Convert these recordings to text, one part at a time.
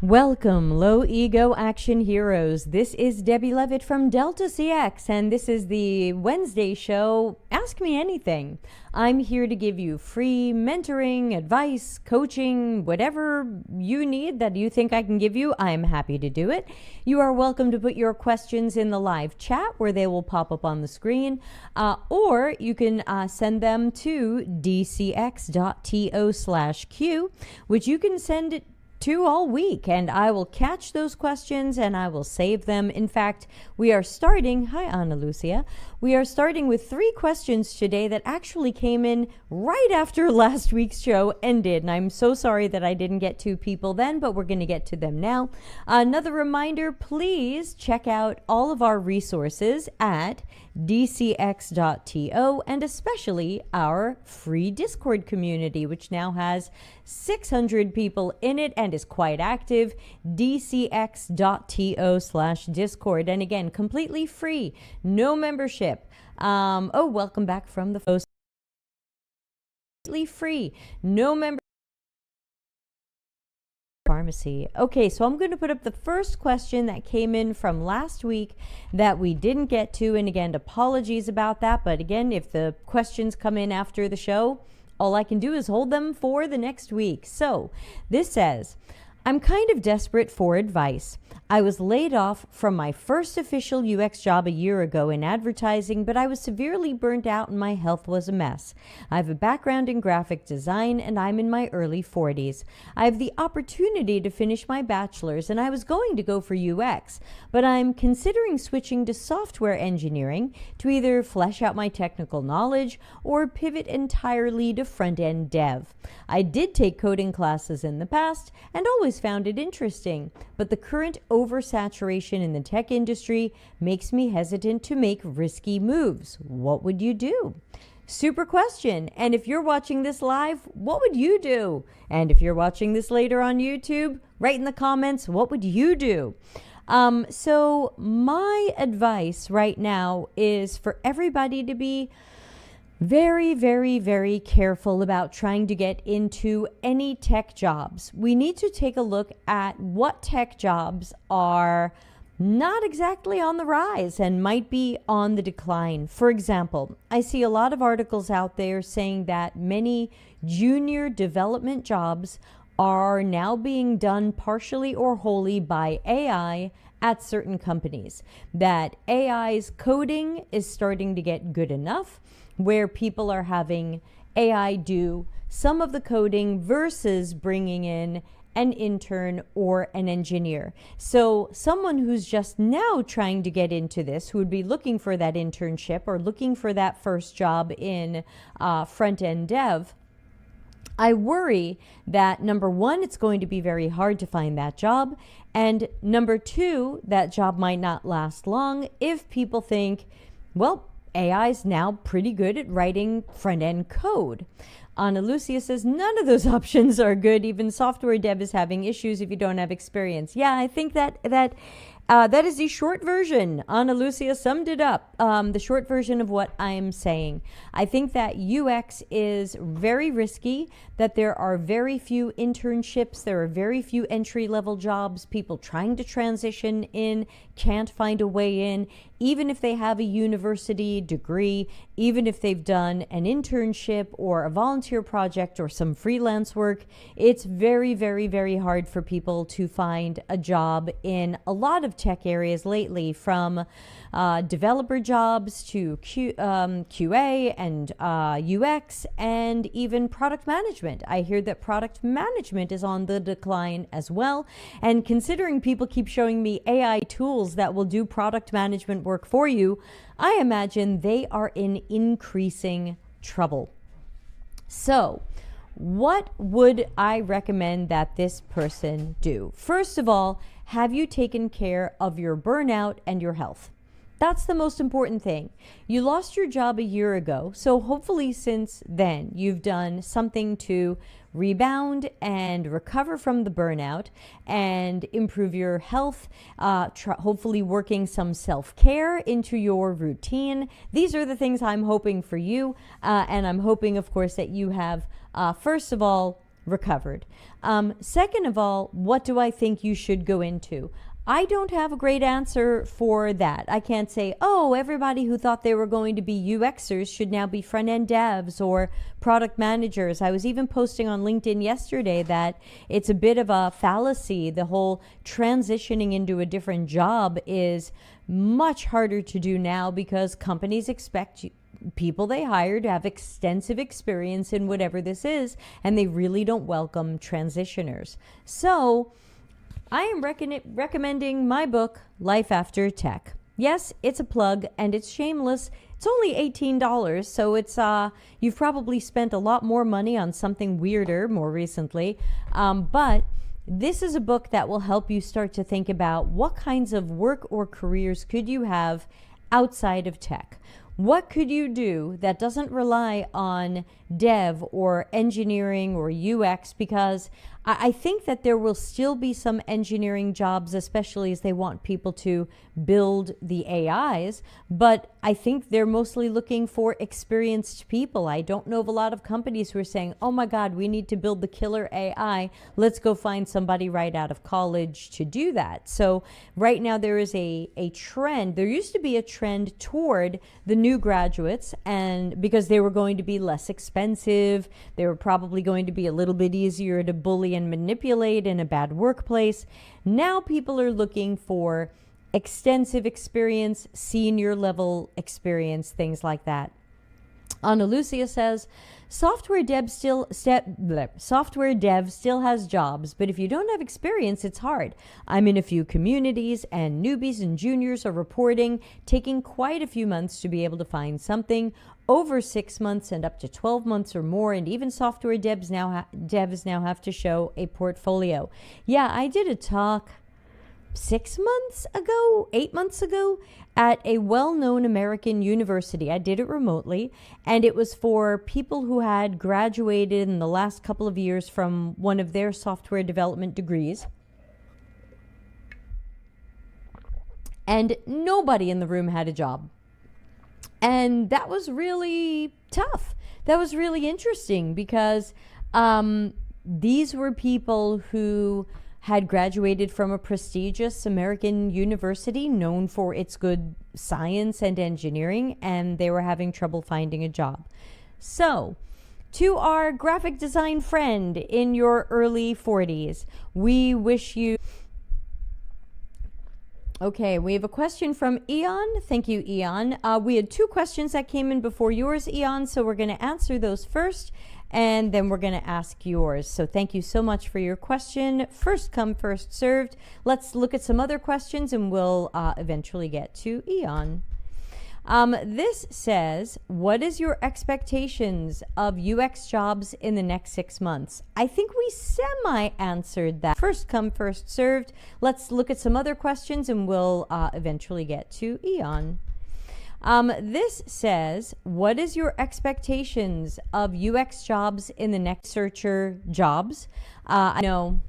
Welcome, low ego action heroes. This is Debbie Levitt from dcx, and this is the Wednesday show, Ask Me Anything. I'm here to give you free mentoring, advice, coaching, whatever you need that you think I can give you. I'm happy to do it. You are welcome to put your questions in the live chat where they will pop up on the screen, or you can send them to dcx.to/q, which you can send it to all week, and I will catch those questions and I will save them. In fact, we are starting, hi Ana Lucia, we are starting with 3 questions today that actually came in right after last week's show ended, and I'm so sorry that I didn't get to people then, but we're going to get to them now. Another reminder, please check out all of our resources at dcx.to, and especially our free Discord community, which now has 600 people in it and is quite active. dcx.to/discord, and again, completely free, no membership. Welcome back from the post. Completely free, no membership. Pharmacy. Okay, so I'm going to put up the first question that came in from last week that we didn't get to, and again, apologies about that, but again, if the questions come in after the show, all I can do is hold them for the next week. So this says, I'm kind of desperate for advice. I was laid off from my first official UX job a year ago in advertising, but I was severely burnt out and my health was a mess. I have a background in graphic design and I'm in my early 40s. I have the opportunity to finish my bachelor's and I was going to go for UX, but I'm considering switching to software engineering to either flesh out my technical knowledge or pivot entirely to front-end dev. I did take coding classes in the past and always found it interesting, but the current oversaturation in the tech industry makes me hesitant to make risky moves. What would you do? Super question. And if you're watching this live, what would you do? And if you're watching this later on YouTube, write in the comments, what would you do? So my advice right now is for everybody to be very, very, very careful about trying to get into any tech jobs. We need to take a look at what tech jobs are not exactly on the rise and might be on the decline. For example, I see a lot of articles out there saying that many junior development jobs are now being done partially or wholly by AI at certain companies. That AI's coding is starting to get good enough where people are having AI do some of the coding versus bringing in an intern or an engineer. So someone who's just now trying to get into this, who would be looking for that internship or looking for that first job in front-end dev, I worry that number one, it's going to be very hard to find that job. And number two, that job might not last long if people think, well, AI is now pretty good at writing front-end code. Ana Lucia says, none of those options are good. Even software dev is having issues if you don't have experience. Yeah, I think that is the short version. Ana Lucia summed it up, the short version of what I'm saying. I think that UX is very risky, that there are very few internships, there are very few entry-level jobs, people trying to transition in can't find a way in, even if they have a university degree, even if they've done an internship or a volunteer project or some freelance work, it's very, very, very hard for people to find a job in a lot of tech areas lately, from developer jobs to QA and UX and even product management. I hear that product management is on the decline as well. And considering people keep showing me AI tools that will do product management work for you, I imagine they are in increasing trouble. So what would I recommend that this person do? First of all, have you taken care of your burnout and your health? That's the most important thing. You lost your job a year ago, so hopefully since then you've done something to rebound and recover from the burnout and improve your health, hopefully working some self-care into your routine. These are the things I'm hoping for you, and I'm hoping, of course, that you have, first of all, recovered. Second of all, what do I think you should go into? I don't have a great answer for that. I can't say, oh, everybody who thought they were going to be UXers should now be front-end devs or product managers. I was even posting on LinkedIn yesterday that it's a bit of a fallacy. The whole transitioning into a different job is much harder to do now because companies expect people they hire to have extensive experience in whatever this is, and they really don't welcome transitioners. So I am recommending my book, Life After Tech. Yes, it's a plug and it's shameless. It's only $18, so it's you've probably spent a lot more money on something weirder more recently, but this is a book that will help you start to think about what kinds of work or careers could you have outside of tech. What could you do that doesn't rely on dev or engineering or UX? Because I think that there will still be some engineering jobs, especially as they want people to build the AIs, but I think they're mostly looking for experienced people. I don't know of a lot of companies who are saying, oh my God, we need to build the killer AI. Let's go find somebody right out of college to do that. So right now there is a trend. There used to be a trend toward the new graduates, and because they were going to be less expensive, they were probably going to be a little bit easier to bully and manipulate in a bad workplace. Now people are looking for extensive experience, senior level experience, things like that. Ana Lucia says, software dev still has jobs, but if you don't have experience, it's hard. I'm in a few communities and newbies and juniors are reporting taking quite a few months to be able to find something, over 6 months and up to 12 months or more, and even software devs now have to show a portfolio. Yeah, I did a talk 8 months ago at a well-known American university. I did it remotely, and it was for people who had graduated in the last couple of years from one of their software development degrees. And nobody in the room had a job. And that was really tough. That was really interesting because these were people who had graduated from a prestigious American university known for its good science and engineering, and they were having trouble finding a job. So, to our graphic design friend in your early 40s, we wish you... Okay, we have a question from Eon. Thank you, Eon. We had 2 questions that came in before yours, Eon, so we're going to answer those first, and then we're going to ask yours. So thank you so much for your question. First come, first served. Let's look at some other questions, and we'll eventually get to Eon. This says, what is your expectations of UX jobs in the next 6 months? I think we semi-answered that. First come, first served. Let's look at some other questions and we'll eventually get to Eon. This says, what is your expectations of UX jobs in the next searcher jobs? I know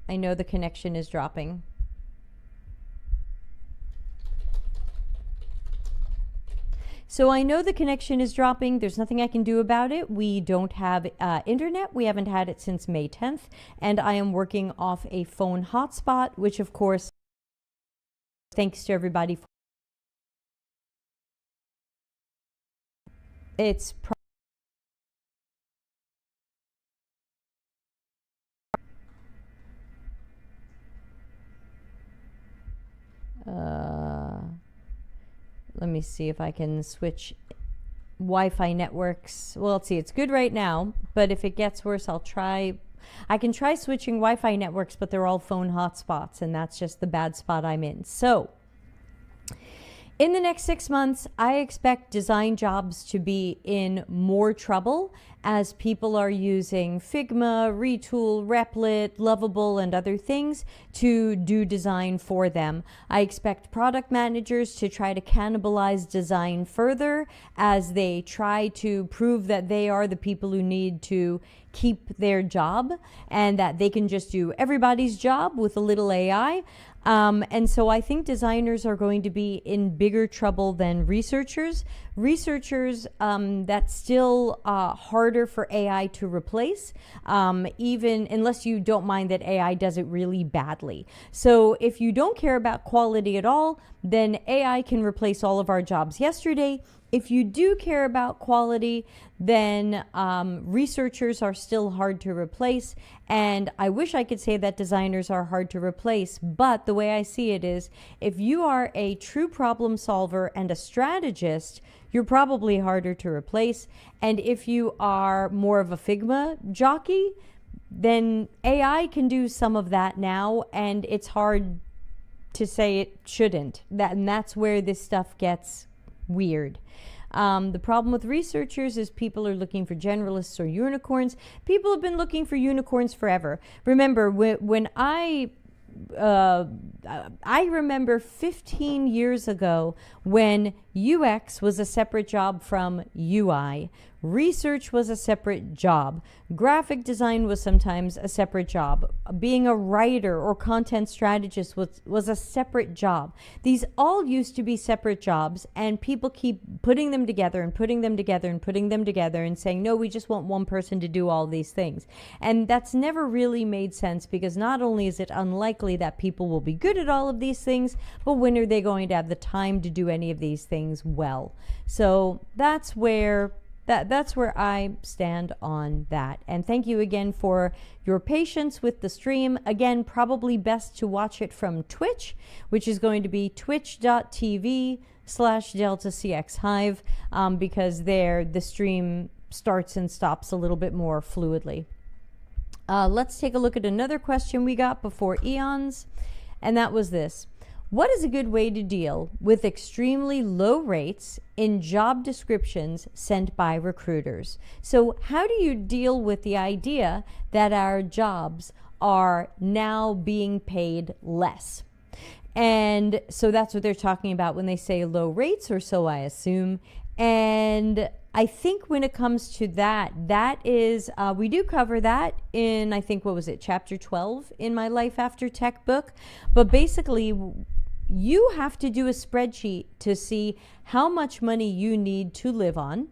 the connection is dropping. So I know the connection is dropping. There's nothing I can do about it. We don't have internet. We haven't had it since May 10th. And I am working off a phone hotspot, which of course, thanks to everybody. It's let me see if I can switch Wi-Fi networks. Well, let's see, it's good right now, but if it gets worse, I can try switching Wi-Fi networks, but they're all phone hotspots, and that's just the bad spot I'm in. So, in the next 6 months, I expect design jobs to be in more trouble as people are using Figma, Retool, Replit, Lovable, and other things to do design for them. I expect product managers to try to cannibalize design further as they try to prove that they are the people who need to keep their job and that they can just do everybody's job with a little AI. And so I think designers are going to be in bigger trouble than researchers. Researchers, that's still harder for AI to replace, even unless you don't mind that AI does it really badly. So if you don't care about quality at all, then AI can replace all of our jobs yesterday. If you do care about quality, then researchers are still hard to replace. And I wish I could say that designers are hard to replace, but the way I see it is, if you are a true problem solver and a strategist, you're probably harder to replace. And if you are more of a Figma jockey, then AI can do some of that now, and it's hard to say it shouldn't. And that's where this stuff gets weird. The problem with researchers is people are looking for generalists or unicorns. People have been looking for unicorns forever. Remember, when I remember 15 years ago when UX was a separate job from UI. Research was a separate job. Graphic design was sometimes a separate job. Being a writer or content strategist was a separate job. These all used to be separate jobs, and people keep putting them together and putting them together and putting them together and saying, no, we just want one person to do all these things. And that's never really made sense, because not only is it unlikely that people will be good at all of these things, but when are they going to have the time to do any of these things well? So that's where I stand on that. And thank you again for your patience with the stream. Again, probably best to watch it from Twitch, which is going to be twitch.tv/deltacxhive, because there the stream starts and stops a little bit more fluidly. Let's take a look at another question we got before eons, and that was this. What is a good way to deal with extremely low rates in job descriptions sent by recruiters? So how do you deal with the idea that our jobs are now being paid less? And so that's what they're talking about when they say low rates, or so I assume. And I think when it comes to that is, we do cover that in, I think, what was it, chapter 12 in my Life After Tech book. But basically, you have to do a spreadsheet to see how much money you need to live on,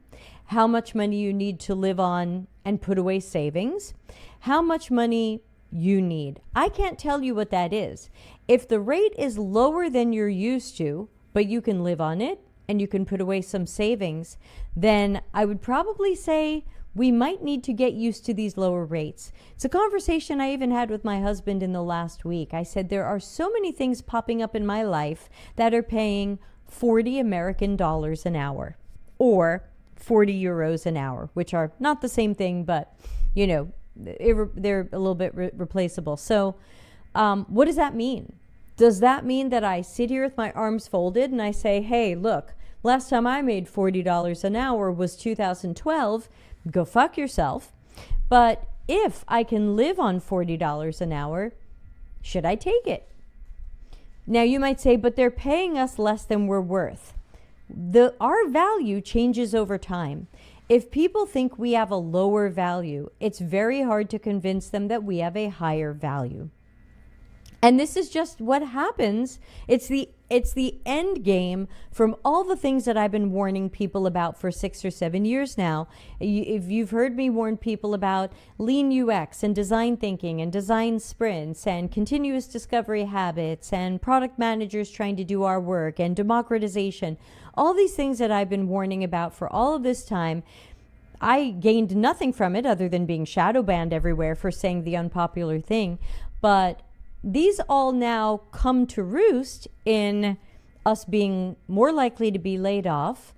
how much money you need to live on and put away savings, how much money you need. I can't tell you what that is. If the rate is lower than you're used to, but you can live on it and you can put away some savings, then I would probably say we might need to get used to these lower rates. It's a conversation I even had with my husband in the last week. I said, there are so many things popping up in my life that are paying 40 American dollars an hour or 40 euros an hour, which are not the same thing, but you know, they're a little bit replaceable. So what does that mean? Does that mean that I sit here with my arms folded and I say, hey, look, last time I made $40 an hour was 2012. Go fuck yourself. But if I can live on $40 an hour, should I take it? Now you might say, but they're paying us less than we're worth. Our value changes over time. If people think we have a lower value, it's very hard to convince them that we have a higher value. And this is just what happens. It's the end game from all the things that I've been warning people about for 6 or 7 years now. If you've heard me warn people about lean UX and design thinking and design sprints and continuous discovery habits and product managers trying to do our work and democratization, all these things that I've been warning about for all of this time, I gained nothing from it other than being shadow banned everywhere for saying the unpopular thing. But these all now come to roost in us being more likely to be laid off.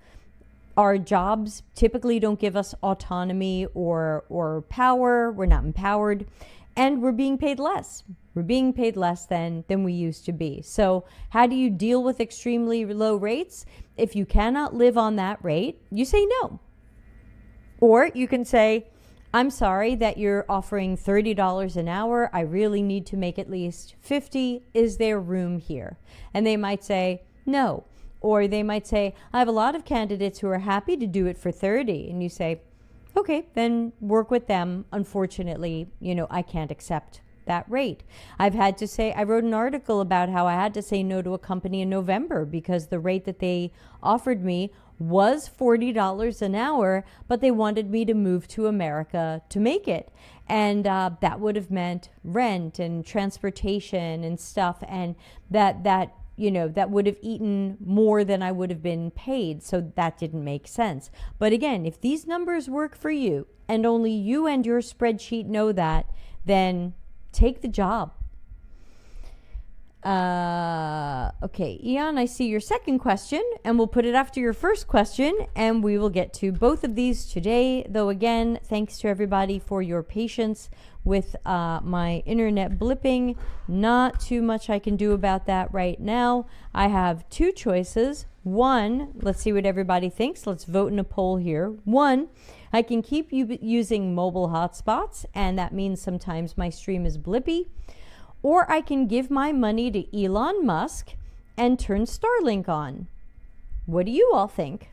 Our jobs typically don't give us autonomy or power. We're not empowered. And we're being paid less. We're being paid less than we used to be. So how do you deal with extremely low rates? If you cannot live on that rate, you say no. Or you can say, I'm sorry that you're offering $30 an hour. I really need to make at least 50. Is there room here? And they might say no. Or they might say, I have a lot of candidates who are happy to do it for 30. And you say, okay, then work with them. Unfortunately, I can't accept that rate. I've had to say, I wrote an article about how I had to say no to a company in November because the rate that they offered me was $40 an hour, but they wanted me to move to America to make it. And that would have meant rent and transportation and stuff. And that would have eaten more than I would have been paid. So that didn't make sense. But again, if these numbers work for you and only you and your spreadsheet know that, then take the job. Okay, Eon, I see your second question, and we'll put it after your first question, and we will get to both of these today. Though again, thanks to everybody for your patience with my internet blipping. Not too much I can do about that right now. I have two choices. One, let's see what everybody thinks. Let's vote in a poll here. One, I can keep using mobile hotspots, and that means sometimes my stream is blippy. Or I can give my money to Elon Musk and turn Starlink on. What do you all think?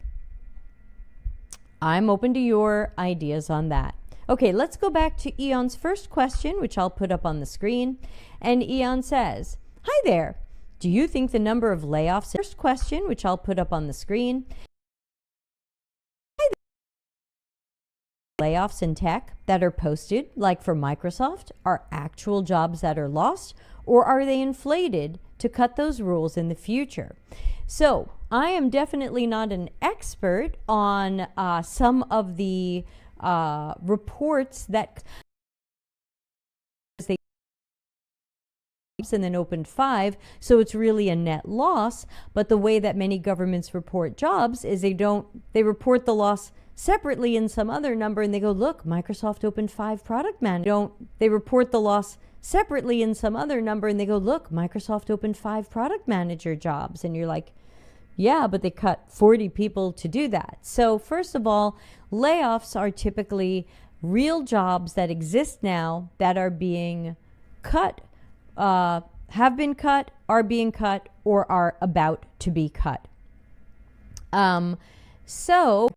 I'm open to your ideas on that. Okay, let's go back to Eon's first question, which I'll put up on the screen. And Eon says, hi there. Do you think the number of layoffs... First question, which I'll put up on the screen. Layoffs in tech that are posted, like for Microsoft, are actual jobs that are lost, or are they inflated to cut those rules in the future? So I am definitely not an expert on some of the reports that they and then opened 5, so it's really a net loss. But the way that many governments report jobs is they report the loss separately in some other number, and they go, look, Microsoft opened 5 product managers. They report the loss separately in some other number, and they go, look, Microsoft opened 5 product manager jobs. And you're like, yeah, but they cut 40 people to do that. So first of all, layoffs are typically real jobs that exist now that are being cut, have been cut, are being cut, or are about to be cut. So